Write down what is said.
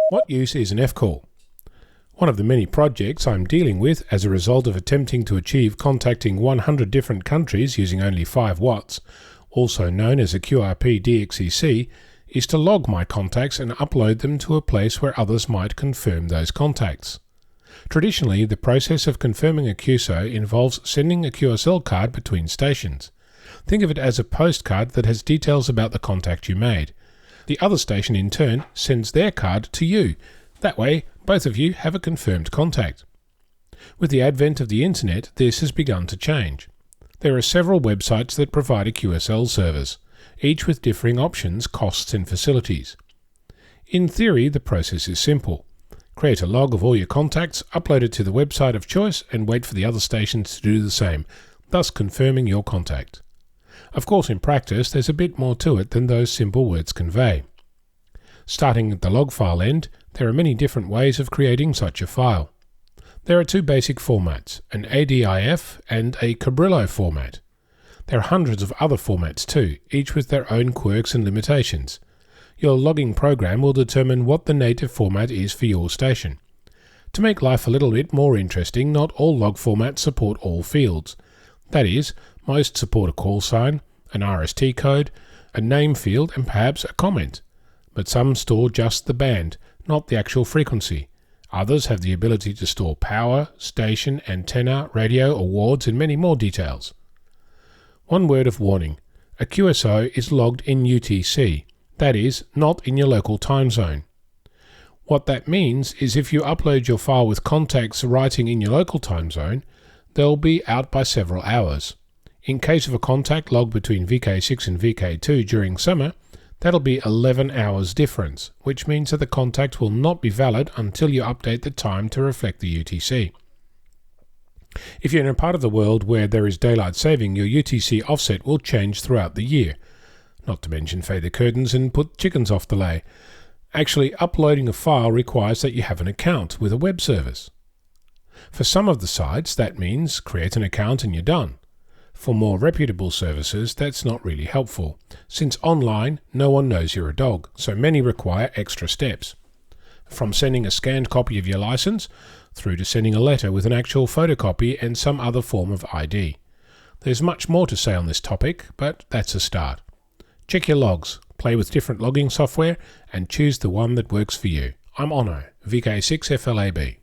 What use is an F-call? One of the many projects I'm dealing with as a result of attempting to achieve contacting 100 different countries using only 5 watts, also known as a QRP DXCC, is to log my contacts and upload them to a place where others might confirm those contacts. Traditionally, the process of confirming a QSO involves sending a QSL card between stations. Think of it as a postcard that has details about the contact you made. The other station in turn sends their card to you. That way, both of you have a confirmed contact. With the advent of the internet, this has begun to change. There are several websites that provide a QSL service, each with differing options, costs and facilities. In theory, the process is simple. Create a log of all your contacts, upload it to the website of choice and wait for the other stations to do the same, thus confirming your contact. Of course, in practice, there's a bit more to it than those simple words convey. Starting at the log file end, there are many different ways of creating such a file. There are 2 basic formats, an ADIF and a CABRILLO format. There are hundreds of other formats too, each with their own quirks and limitations. Your logging program will determine what the native format is for your station. To make life a little bit more interesting, not all log formats support all fields. That is, most support a callsign, an RST code, a name field and perhaps a comment. But some store just the band, not the actual frequency. Others have the ability to store power, station, antenna, radio, awards and many more details. One word of warning. A QSO is logged in UTC, that is, not in your local time zone. What that means is if you upload your file with contacts writing in your local time zone, they'll be out by several hours. In case of a contact logged between VK6 and VK2 during summer, that'll be 11 hours difference, which means that the contact will not be valid until you update the time to reflect the UTC. If you're in a part of the world where there is daylight saving, your UTC offset will change throughout the year. Not to mention fade the curtains and put chickens off the lay. Actually, uploading a file requires that you have an account with a web service. For some of the sites, that means create an account and you're done. For more reputable services, that's not really helpful, since online no one knows you're a dog, so many require extra steps. From sending a scanned copy of your license, through to sending a letter with an actual photocopy and some other form of ID. There's much more to say on this topic, but that's a start. Check your logs, play with different logging software, and choose the one that works for you. I'm Onno, VK6FLAB.